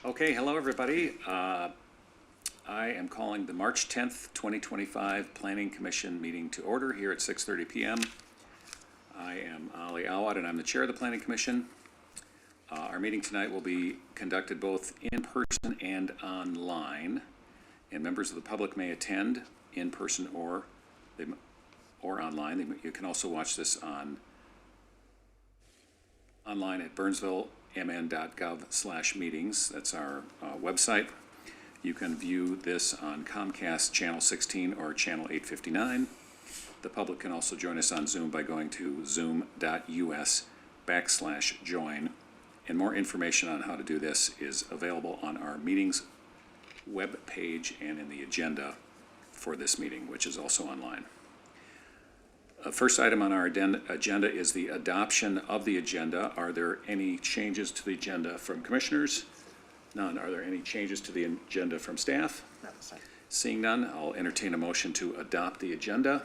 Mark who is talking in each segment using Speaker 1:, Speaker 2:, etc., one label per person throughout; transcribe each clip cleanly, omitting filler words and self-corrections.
Speaker 1: Okay, hello everybody. I am calling the March 10th, 2025 Planning Commission meeting to order here at 6:30 p.m. I am Ali Awad and I'm the chair of the Planning Commission. Our meeting tonight will be conducted both in person and online, and members of the public may attend in person or online. You can also watch this online at burnsvillemn.gov/meetings. That's our website. You can view this on Comcast Channel 16 or Channel 859. The public can also join us on Zoom by going to zoom.us/join. And more information on how to do this is available on our meetings web page and in the agenda for this meeting, which is also online. First item on our agenda is the adoption of the agenda. Are there any changes to the agenda from commissioners? None. Are there any changes to the agenda from staff?
Speaker 2: No.
Speaker 1: Seeing none, I'll entertain a motion to adopt the agenda.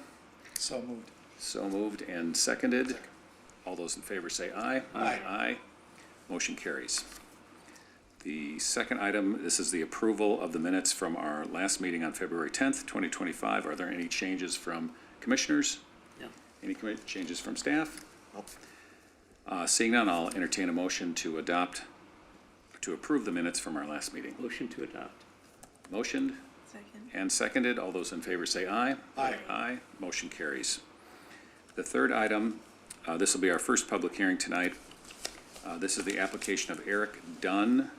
Speaker 2: So moved.
Speaker 1: So moved and seconded. All those in favor say aye.
Speaker 2: Aye.
Speaker 1: Aye. Motion carries. The second item, this is the approval of the minutes from our last meeting on February 10th, 2025. Are there any changes from commissioners?
Speaker 2: No.
Speaker 1: Any changes from staff?
Speaker 2: Nope.
Speaker 1: Seeing none, I'll entertain a motion to approve the minutes from our last meeting.
Speaker 2: Motion to adopt.
Speaker 1: Motioned
Speaker 3: Second.
Speaker 1: and seconded. All those in favor say aye.
Speaker 2: Aye.
Speaker 1: Aye. Motion carries. The third item, this will be our first public hearing tonight. This is the application of Eric Dunn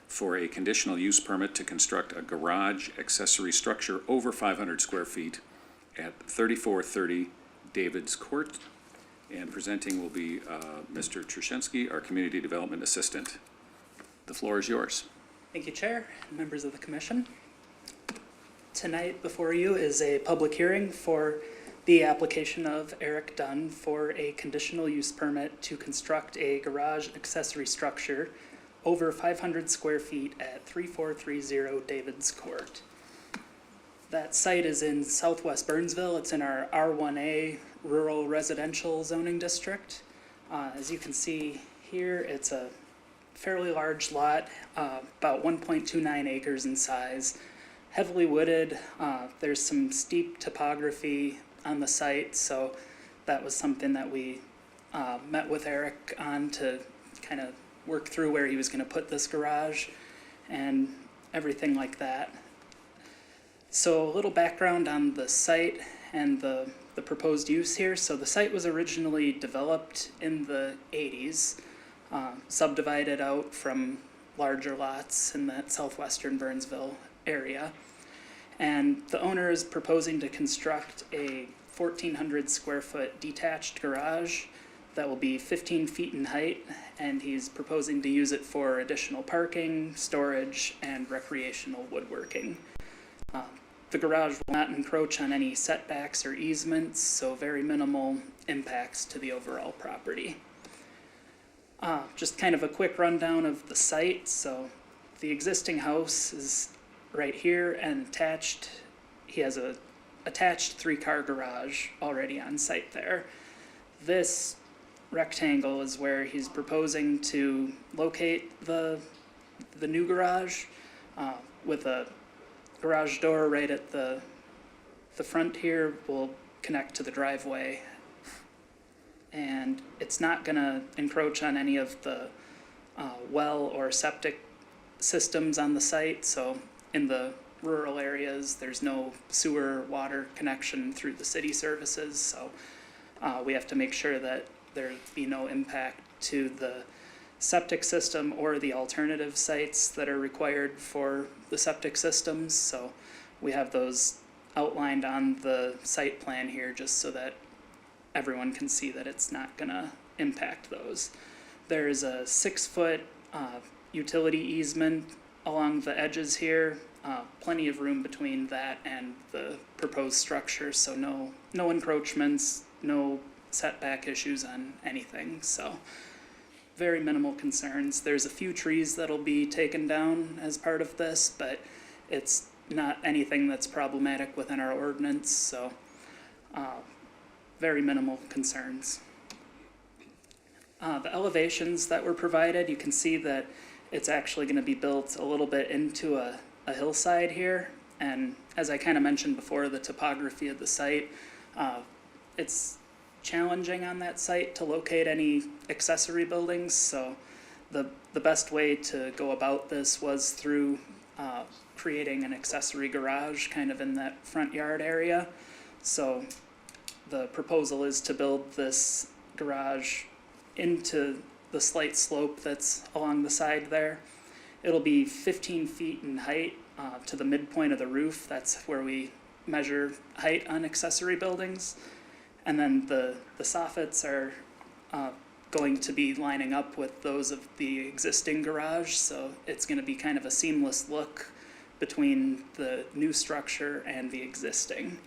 Speaker 1: for a conditional use permit to construct a garage accessory structure over 500 square feet at 3430 David's Court. And presenting will be Mr. Truszynski, our Community Development Assistant. The floor is yours.
Speaker 4: Thank you, Chair, and members of the Commission. Tonight before you is a public hearing for the application of Eric Dunn for a conditional use permit to construct a garage accessory structure over 500 square feet at 3430 David's Court. That site is in southwest Burnsville. It's in our R1A rural residential zoning district. As you can see here, it's a fairly large lot, about 1.29 acres in size, heavily wooded. There's some steep topography on the site, so that was something that we met with Eric on to kind of work through where he was going to put this garage and everything like that. So a little background on the site and the proposed use here. So the site was originally developed in the 80s, subdivided out from larger lots in that southwestern Burnsville area. And the owner is proposing to construct a 1,400 square foot detached garage that will be 15 feet in height, and he's proposing to use it for additional parking, storage, and recreational woodworking. The garage will not encroach on any setbacks or easements, so very minimal impacts to the overall property. Just kind of a quick rundown of the site. So the existing house is right here and attached. He has a attached 3-car garage already on site there. This rectangle is where he's proposing to locate the new garage with a garage door right at the front here will connect to the driveway, and it's not going to encroach on any of the well or septic systems on the site. So in the rural areas, there's no sewer water connection through the city services, so we have to make sure that there be no impact to the septic system or the alternative sites that are required for the septic systems. So we have those outlined on the site plan here just so that everyone can see that it's not gonna impact those. There's a 6-foot utility easement along the edges here, plenty of room between that and the proposed structure, so no encroachments, no setback issues on anything, so very minimal concerns. There's a few trees that'll be taken down as part of this, but it's not anything that's problematic within our ordinance, so very minimal concerns. The elevations that were provided, you can see that it's actually going to be built a little bit into a hillside here. And as I kind of mentioned before, the topography of the site, it's challenging on that site to locate any accessory buildings. So the best way to go about this was through creating an accessory garage kind of in that front yard area. So the proposal is to build this garage into the slight slope that's along the side there. It'll be 15 feet in height to the midpoint of the roof. That's where we measure height on accessory buildings. And then the soffits are going to be lining up with those of the existing garage. So it's going to be kind of a seamless look between the new structure and the existing.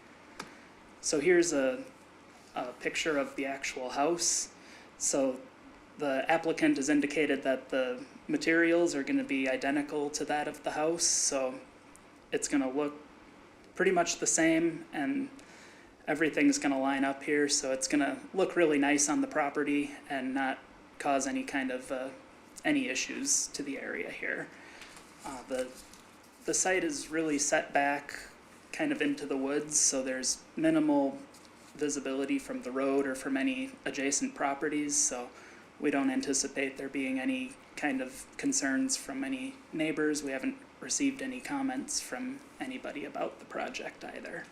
Speaker 4: So here's a picture of the actual house. So the applicant has indicated that the materials are going to be identical to that of the house, so it's going to look pretty much the same, and everything's going to line up here, so it's going to look really nice on the property and not cause any kind of any issues to the area here. The site is really set back kind of into the woods, so there's minimal visibility from the road or from any adjacent properties, so we don't anticipate there being any kind of concerns from any neighbors. We haven't received any comments from anybody about the project either.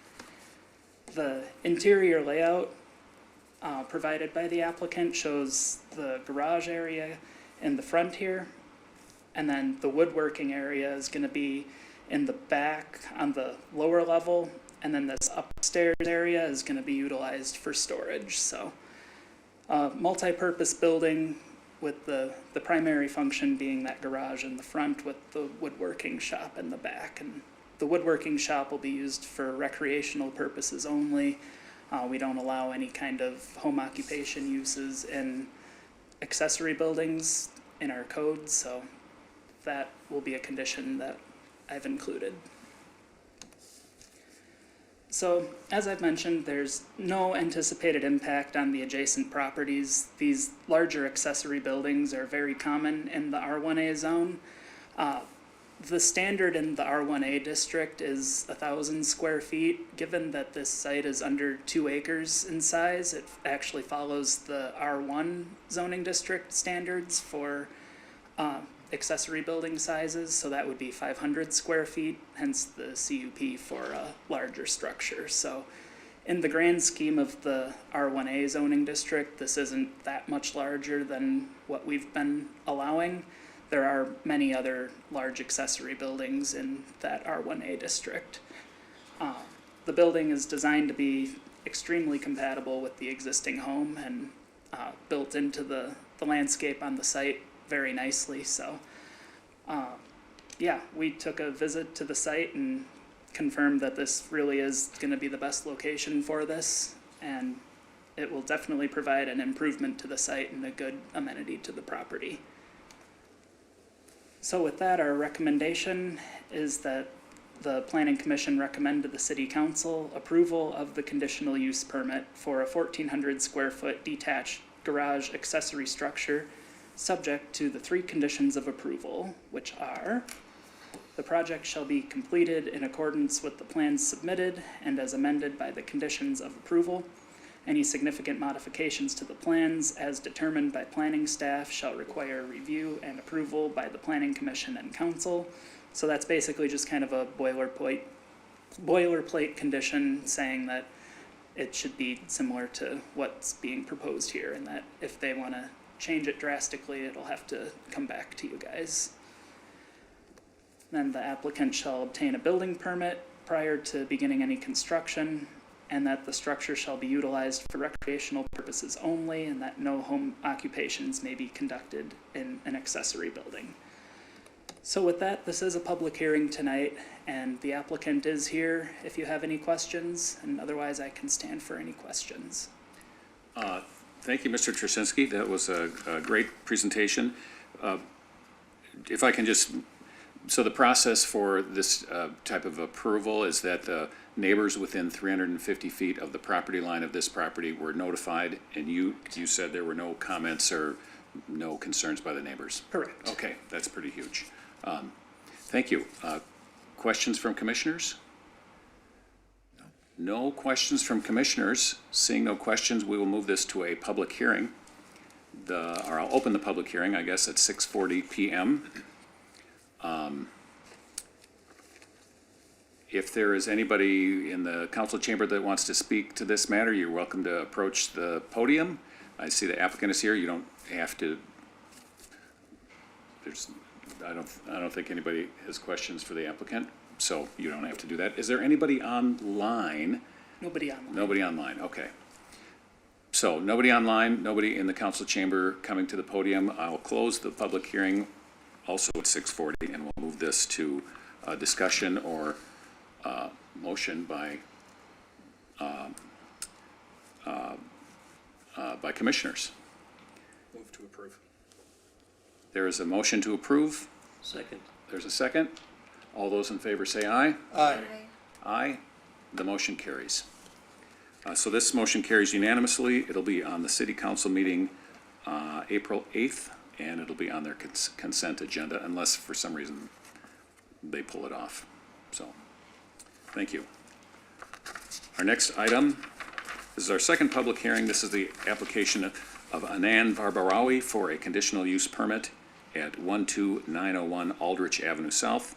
Speaker 4: The interior layout provided by the applicant shows the garage area in the front here, and then the woodworking area is going to be in the back on the lower level, and then this upstairs area is going to be utilized for storage. So multi-purpose building with the primary function being that garage in the front with the woodworking shop in the back. And the woodworking shop will be used for recreational purposes only. We don't allow any kind of home occupation uses in accessory buildings in our code, so that will be a condition that I've included. So, as I've mentioned, there's no anticipated impact on the adjacent properties. These larger accessory buildings are very common in the R1A zone. The standard in the R1A district is 1,000 square feet. Given that this site is under 2 acres in size, it actually follows the R1 zoning district standards for accessory building sizes, so that would be 500 square feet, hence the CUP for a larger structure. So in the grand scheme of the R1A zoning district, this isn't that much larger than what we've been allowing. There are many other large accessory buildings in that R1A district. The building is designed to be extremely compatible with the existing home and built into the landscape on the site very nicely. So yeah, we took a visit to the site and confirmed that this really is going to be the best location for this, and it will definitely provide an improvement to the site and a good amenity to the property. So with that, our recommendation is that the Planning Commission recommend to the City Council approval of the conditional use permit for a 1,400 square foot detached garage accessory structure, subject to the 3 conditions of approval, which are: the project shall be completed in accordance with the plans submitted and as amended by the conditions of approval. Any significant modifications to the plans as determined by planning staff shall require review and approval by the Planning Commission and Council. So that's basically just kind of a boilerplate condition saying that it should be similar to what's being proposed here, and that if they want to change it drastically, it'll have to come back to you guys. Then the applicant shall obtain a building permit prior to beginning any construction, and that the structure shall be utilized for recreational purposes only, and that no home occupations may be conducted in an accessory building. So with that, this is a public hearing tonight, and the applicant is here if you have any questions, and otherwise I can stand for any questions.
Speaker 1: Thank you, Mr. Trasinski. That was a great presentation. If I can just, so the process for this type of approval is that the neighbors within 350 feet of the property line of this property were notified, and you said there were no comments or no concerns by the neighbors?
Speaker 4: Correct.
Speaker 1: Okay, that's pretty huge. Thank you. Questions from commissioners? No questions from commissioners. Seeing no questions, we will move this to a public hearing. Or I'll open the public hearing, I guess, at 6:40 p.m. If there is anybody in the council chamber that wants to speak to this matter, you're welcome to approach the podium. I see the applicant is here. You don't have to. I don't think anybody has questions for the applicant, so you don't have to do that. Is there anybody online?
Speaker 4: Nobody online.
Speaker 1: Nobody online, okay. So, nobody online, nobody in the council chamber coming to the podium. I'll close the public hearing also at 6:40, and we'll move this to discussion or motion by commissioners.
Speaker 2: Move to approve.
Speaker 1: There is a motion to approve.
Speaker 2: Second.
Speaker 1: There's a second. All those in favor say aye.
Speaker 2: Aye.
Speaker 1: Aye. The motion carries. So this motion carries unanimously. It'll be on the city council meeting April 8th, and it'll be on their consent agenda unless for some reason they pull it off. So, thank you. Our next item, this is our second public hearing. This is the application of Anan Barbarawi for a conditional use permit at 12901 Aldrich Avenue South.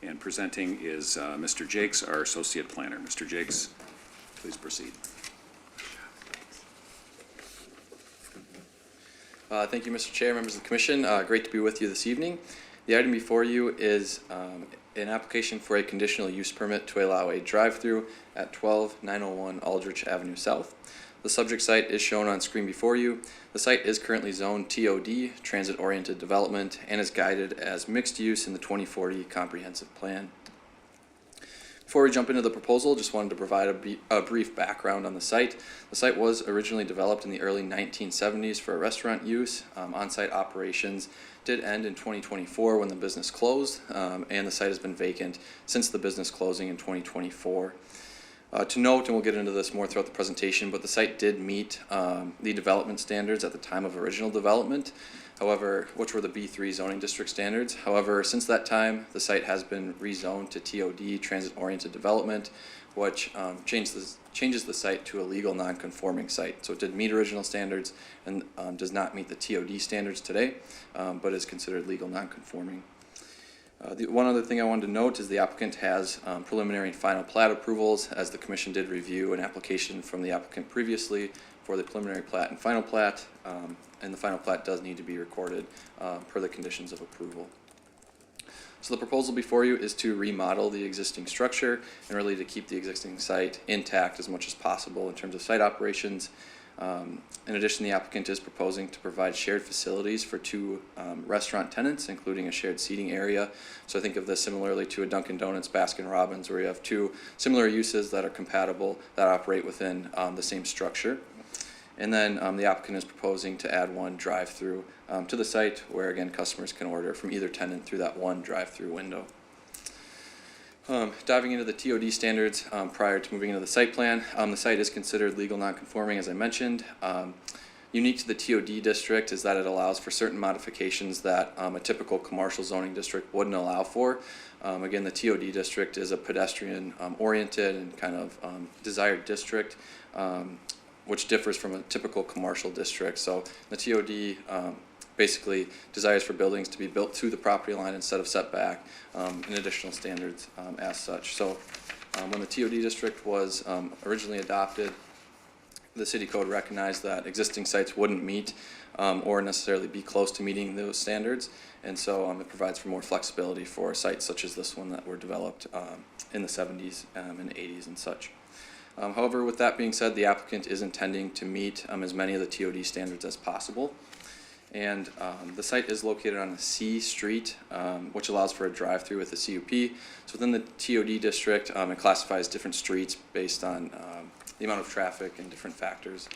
Speaker 1: And presenting is Mr. Jakes, our associate planner. Mr. Jakes, please proceed.
Speaker 3: Thank you, Mr. Chair, members of the commission. Great to be with you this evening. The item before you is an application for a conditional use permit to allow a drive-through at 12901 Aldrich Avenue South. The subject site is shown on screen before you. The site is currently zoned TOD, Transit-Oriented Development, and is guided as mixed use in the 2040 Comprehensive Plan. Before we jump into the proposal, just wanted to provide a brief background on the site. The site was originally developed in the early 1970s for restaurant use. On-site operations did end in 2024 when the business closed, and the site has been vacant since the business closing in 2024. To note, and we'll get into this more throughout the presentation, but the site did meet the development standards at the time of original development, however, which were the B3 zoning district standards. However, since that time, the site has been rezoned to TOD, Transit-Oriented Development, which changes the site to a legal non-conforming site. So it did meet original standards and does not meet the TOD standards today, but is considered legal non-conforming. The one other thing I wanted to note is the applicant has preliminary and final plat approvals, as the commission did review an application from the applicant previously for the preliminary plat and final plat, and the final plat does need to be recorded per the conditions of approval. So the proposal before you is to remodel the existing structure and really to keep the existing site intact as much as possible in terms of site operations. In addition, the applicant is proposing to provide shared facilities for two restaurant tenants, including a shared seating area. So I think of this similarly to a Dunkin' Donuts, Baskin Robbins, where you have two similar uses that are compatible, that operate within the same structure. And then the applicant is proposing to add one drive-through to the site, where again customers can order from either tenant through that one drive-through window. Diving into the TOD standards prior to moving into the site plan, the site is considered legal non-conforming, as I mentioned. Unique to the TOD district is that it allows for certain modifications that a typical commercial zoning district wouldn't allow for. Again, the TOD district is a pedestrian oriented and kind of desired district, which differs from a typical commercial district. So the TOD basically desires for buildings to be built to the property line instead of setback, and additional standards as such. So when the TOD district was originally adopted, the city code recognized that existing sites wouldn't meet or necessarily be close to meeting those standards, and so it provides for more flexibility for sites such as this one that were developed in the 70s and 80s and such. However, with that being said, the applicant is intending to meet as many of the TOD standards as possible. And the site is located on a C street, which allows for a drive-through with a CUP. So within the TOD district, it classifies different streets based on the amount of traffic and different factors.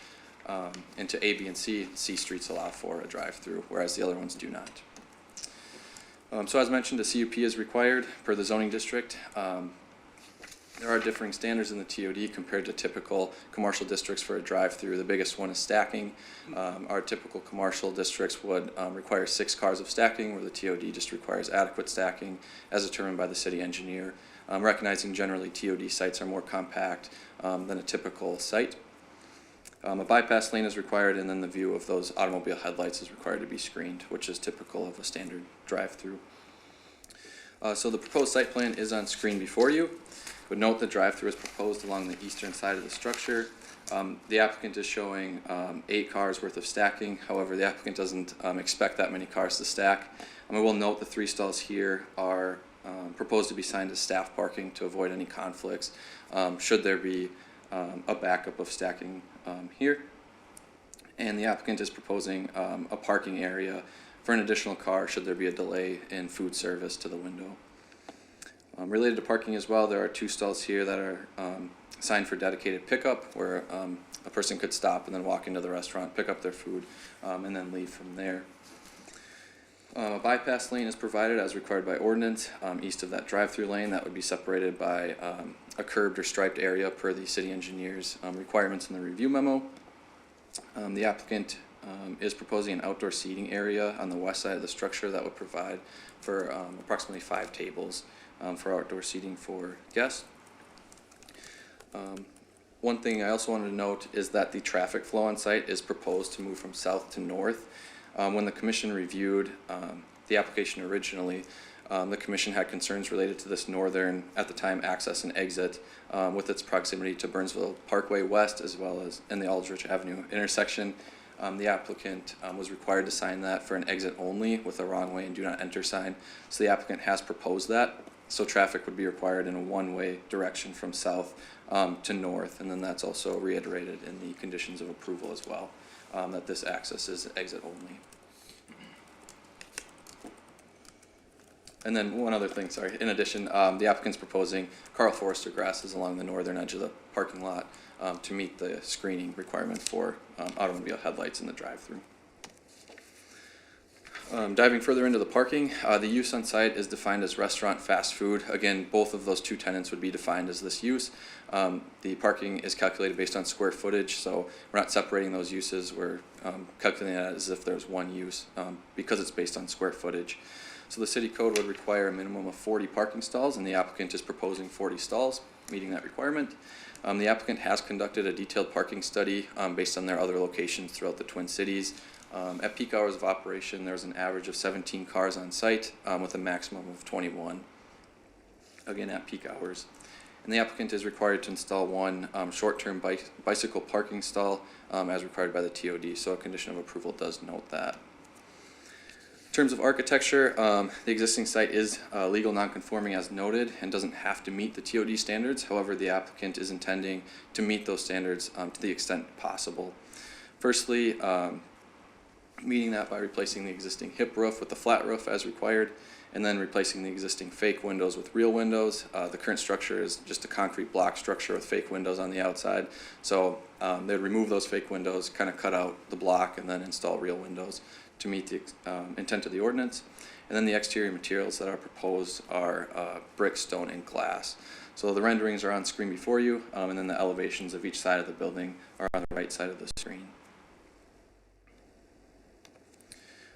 Speaker 3: Into A, B, and C streets allow for a drive-through, whereas the other ones do not. So as mentioned, a CUP is required per the zoning district. There are differing standards in the TOD compared to typical commercial districts for a drive-through. The biggest one is stacking. Our typical commercial districts would require 6 cars of stacking, where the TOD just requires adequate stacking as determined by the city engineer, recognizing generally TOD sites are more compact than a typical site. A bypass lane is required, and then the view of those automobile headlights is required to be screened, which is typical of a standard drive-through. So the proposed site plan is on screen before you. Would note the drive-through is proposed along the eastern side of the structure. The applicant is showing 8 cars worth of stacking. However, the applicant doesn't expect that many cars to stack. I will note the 3 stalls here are proposed to be signed as staff parking to avoid any conflicts should there be a backup of stacking here. And the applicant is proposing a parking area for an additional car should there be a delay in food service to the window. Related to parking as well, there are 2 stalls here that are signed for dedicated pickup, where a person could stop and then walk into the restaurant, pick up their food, and then leave from there. A bypass lane is provided as required by ordinance east of that drive-through lane. That would be separated by a curbed or striped area per the city engineer's requirements in the review memo. The applicant is proposing an outdoor seating area on the west side of the structure that would provide for approximately 5 tables for outdoor seating for guests. One thing I also wanted to note is that the traffic flow on site is proposed to move from south to north. When the commission reviewed the application originally, the commission had concerns related to this northern, at the time, access and exit with its proximity to Burnsville Parkway West as well as in the Aldrich Avenue intersection. The applicant was required to sign that for an exit only with a wrong way and do not enter sign. So the applicant has proposed that. So traffic would be required in a one-way direction from south to north, and then that's also reiterated in the conditions of approval as well, that this access is exit only. And then one other thing, sorry, in addition, the applicant's proposing Carl Forster grasses along the northern edge of the parking lot to meet the screening requirement for automobile headlights in the drive-through. Diving further into the parking, the use on site is defined as restaurant, fast food. Again, both of those 2 tenants would be defined as this use. The parking is calculated based on square footage, so we're not separating those uses. We're calculating it as if there's one use because it's based on square footage. So the city code would require a minimum of 40 parking stalls, and the applicant is proposing 40 stalls, meeting that requirement. The applicant has conducted a detailed parking study based on their other locations throughout the Twin Cities. At peak hours of operation, there's an average of 17 cars on site with a maximum of 21, again at peak hours. And the applicant is required to install 1 short-term bicycle parking stall as required by the TOD, so a condition of approval does note that. In terms of architecture, the existing site is legal non-conforming as noted and doesn't have to meet the TOD standards. However, the applicant is intending to meet those standards to the extent possible. Firstly, meeting that by replacing the existing hip roof with the flat roof as required, and then replacing the existing fake windows with real windows. The current structure is just a concrete block structure with fake windows on the outside. So they'd remove those fake windows, kind of cut out the block, and then install real windows to meet the intent of the ordinance. And then the exterior materials that are proposed are brick, stone, and glass. So the renderings are on screen before you, and then the elevations of each side of the building are on the right side of the screen.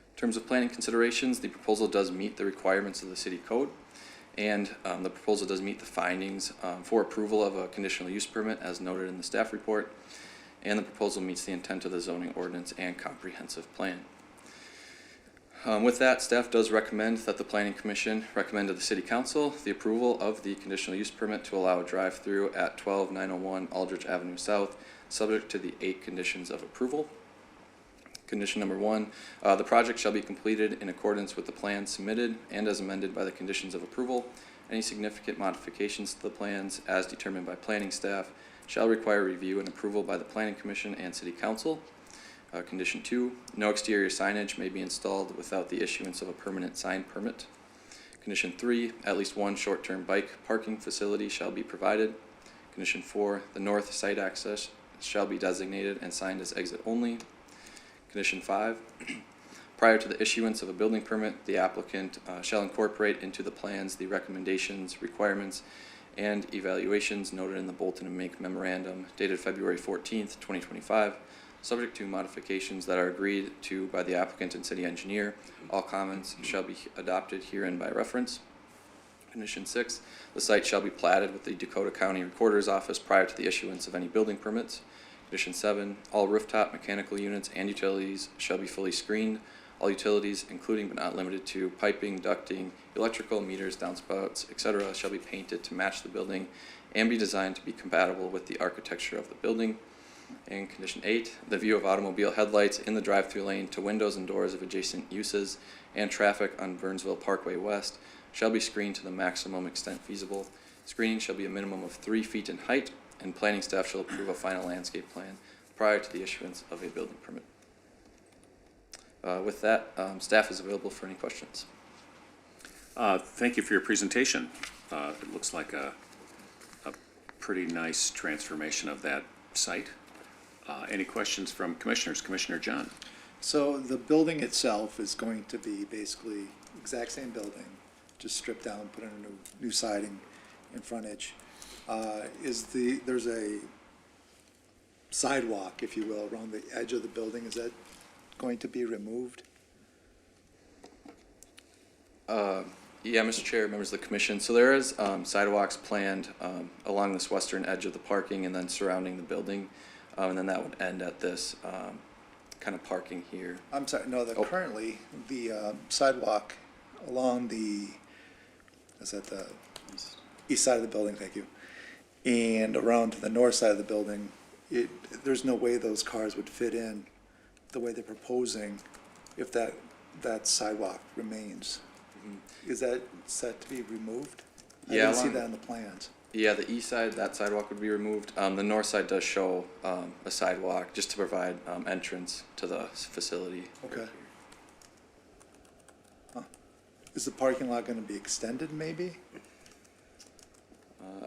Speaker 3: In terms of planning considerations, the proposal does meet the requirements of the city code, and the proposal does meet the findings for approval of a conditional use permit as noted in the staff report, and the proposal meets the intent of the zoning ordinance and comprehensive plan. With that, staff does recommend that the Planning Commission recommend to the City Council the approval of the conditional use permit to allow a drive-through at 12901 Aldrich Avenue South, subject to the 8 conditions of approval. Condition number 1, the project shall be completed in accordance with the plans submitted and as amended by the conditions of approval. Any significant modifications to the plans as determined by planning staff shall require review and approval by the Planning Commission and City Council. Condition 2, no exterior signage may be installed without the issuance of a permanent sign permit. Condition 3, at least 1 short-term bike parking facility shall be provided. Condition 4, the north site access shall be designated and signed as exit only. Condition 5, prior to the issuance of a building permit, the applicant shall incorporate into the plans the recommendations, requirements, and evaluations noted in the Bolton and Mink memorandum dated February 14th, 2025, subject to modifications that are agreed to by the applicant and city engineer. All comments shall be adopted herein by reference. Condition 6, the site shall be platted with the Dakota County Recorder's Office prior to the issuance of any building permits. Condition 7, all rooftop mechanical units and utilities shall be fully screened. All utilities, including but not limited to piping, ducting, electrical meters, downspouts, etc., shall be painted to match the building and be designed to be compatible with the architecture of the building. And condition 8, the view of automobile headlights in the drive-through lane to windows and doors of adjacent uses and traffic on Burnsville Parkway West shall be screened to the maximum extent feasible. Screening shall be a minimum of 3 feet in height, and planning staff shall approve a final landscape plan prior to the issuance of a building permit. With that, staff is available for any questions.
Speaker 1: Thank you for your presentation. It looks like a pretty nice transformation of that site. Any questions from commissioners? Commissioner John?
Speaker 2: So the building itself is going to be basically exact same building, just stripped down, put in a new siding and frontage. There's a sidewalk, if you will, around the edge of the building. Is that going to be removed?
Speaker 3: Yeah, Mr. Chair, members of the commission. So there is sidewalks planned along this western edge of the parking and then surrounding the building. And then that would end at this kind of parking here.
Speaker 2: I'm sorry, no, currently, the sidewalk along the east side of the building, thank you, and around to the north side of the building, there's no way those cars would fit in the way they're proposing if that sidewalk remains. Mm-hmm. Is that set to be removed?
Speaker 3: Yeah,
Speaker 2: I didn't see that on the plans.
Speaker 3: Yeah, the east side, that sidewalk would be removed. The north side does show a sidewalk just to provide entrance to the facility.
Speaker 2: Okay.
Speaker 3: Right
Speaker 2: Huh. Is the parking lot going to be extended maybe?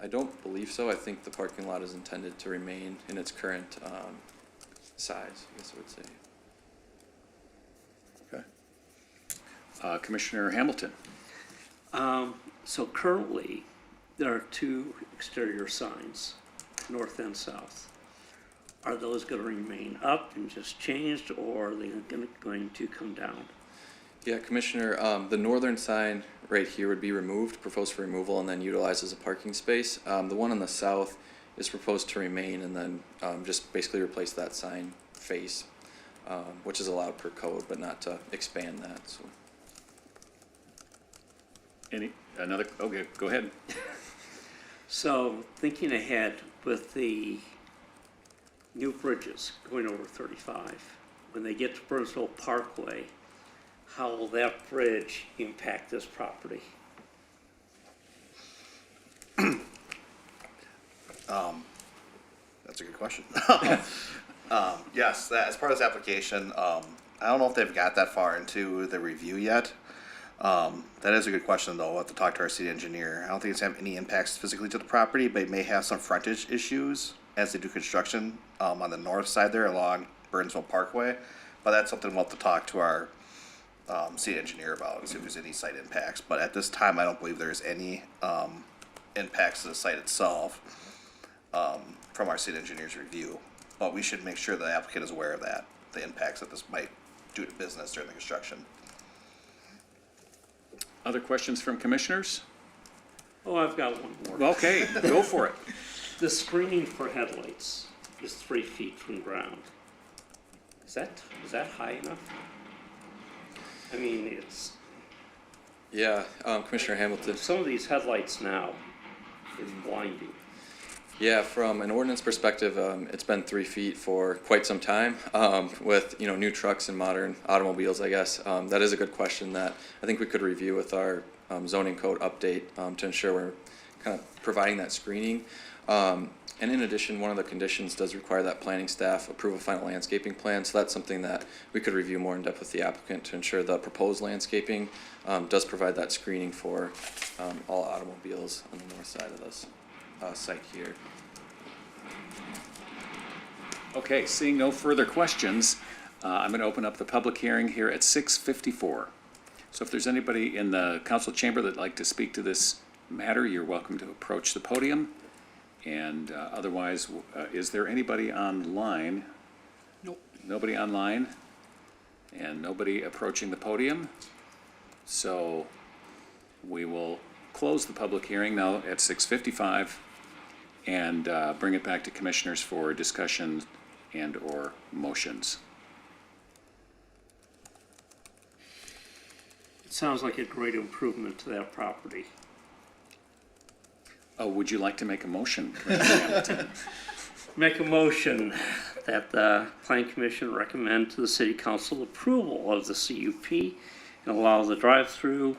Speaker 3: I don't believe so. I think the parking lot is intended to remain in its current size, I guess I would say.
Speaker 2: Okay.
Speaker 1: Commissioner Hamilton?
Speaker 5: So currently, there are 2 exterior signs, north and south. Are those going to remain up and just changed, or are they going to come down?
Speaker 3: Yeah, Commissioner, the northern sign right here would be removed, proposed for removal, and then utilized as a parking space. The one on the south is proposed to remain and then just basically replace that sign face, which is allowed per code, but not to expand that. So.
Speaker 1: Okay, go ahead.
Speaker 5: So thinking ahead with the new bridges going over 35, when they get to Burnsville Parkway, how will that bridge impact this property?
Speaker 6: That's a good question. Yes, as part of this application, I don't know if they've got that far into the review yet. That is a good question, though. We'll have to talk to our city engineer. I don't think it's have any impacts physically to the property, but it may have some frontage issues as they do construction on the north side there along Burnsville Parkway. But that's something we'll have to talk to our city engineer about and see if there's any site impacts. But at this time, I don't believe there's any impacts to the site itself from our city engineer's review. But we should make sure the applicant is aware of that, the impacts that this might do to business during the construction.
Speaker 1: Other questions from commissioners?
Speaker 5: Oh, I've got one more.
Speaker 1: Okay, go for it.
Speaker 5: The screening for headlights is 3 feet from ground. Is that high enough? I mean, it's,
Speaker 3: Yeah, Commissioner Hamilton.
Speaker 5: some of these headlights now is blinding.
Speaker 3: Yeah, from an ordinance perspective, it's been 3 feet for quite some time. With new trucks and modern automobiles, I guess that is a good question that I think we could review with our zoning code update to ensure we're kind of providing that screening. And in addition, one of the conditions does require that planning staff approve a final landscaping plan. So that's something that we could review more in depth with the applicant to ensure the proposed landscaping does provide that screening for all automobiles on the north side of this site here.
Speaker 1: Okay, seeing no further questions, I'm going to open up the public hearing here at 6:54. So if there's anybody in the council chamber that'd like to speak to this matter, you're welcome to approach the podium. And otherwise, is there anybody online?
Speaker 4: Nope.
Speaker 1: Nobody online? And nobody approaching the podium? So we will close the public hearing now at 6:55 and bring it back to commissioners for discussion and/or motions.
Speaker 5: It sounds like a great improvement to that property.
Speaker 1: Oh, would you like to make a motion, Commissioner Hamilton?
Speaker 5: Make a motion that the Plan Commission recommend to the City Council approval of the CUP and allow the drive-through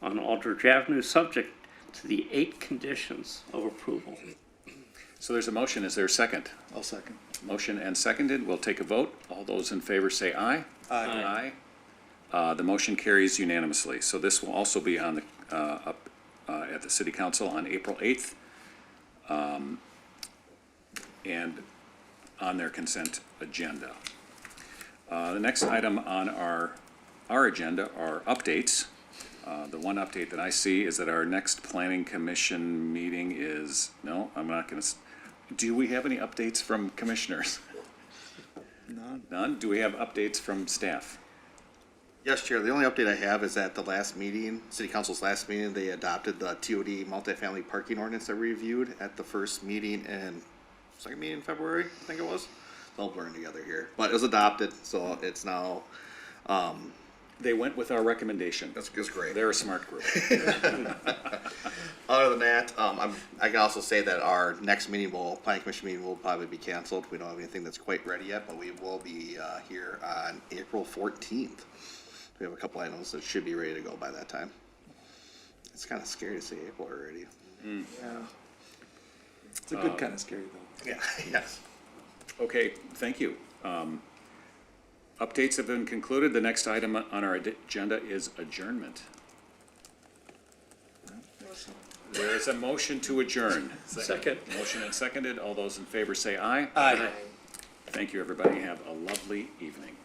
Speaker 5: on Aldrich Avenue, subject to the 8 conditions of approval.
Speaker 1: So there's a motion. Is there a second?
Speaker 2: I'll second.
Speaker 1: Motion and seconded. We'll take a vote. All those in favor say aye.
Speaker 2: Aye.
Speaker 1: Aye. The motion carries unanimously. So this will also be on the, at the City Council on April 8th. And on their consent agenda. The next item on our agenda are updates. The one update that I see is that our next Planning Commission meeting is, no, I'm not gonna, do we have any updates from commissioners?
Speaker 2: None.
Speaker 1: None? Do we have updates from staff?
Speaker 6: Yes, Chair, the only update I have is at the last meeting, City Council's last meeting, they adopted the TOD multifamily parking ordinance that we reviewed at the first meeting in, second meeting in February, I think it was. It's all blurring together here, but it was adopted, so it's now,
Speaker 1: They went with our recommendation.
Speaker 6: that's great.
Speaker 1: They're a smart group.
Speaker 6: Other than that, I can also say that our next meeting Planning Commission meeting will probably be canceled. We don't have anything that's quite ready yet, but we will be here on April 14th. We have a couple items that should be ready to go by that time. It's kind of scary to say April already.
Speaker 2: Yeah. It's a good kind of scary though.
Speaker 6: Yeah, yes.
Speaker 1: Okay, thank you. Updates have been concluded. The next item on our agenda is adjournment. There is a motion to adjourn.
Speaker 5: Second.
Speaker 1: Motion and seconded. All those in favor say aye.
Speaker 5: Aye.
Speaker 1: Thank you, everybody. Have a lovely evening.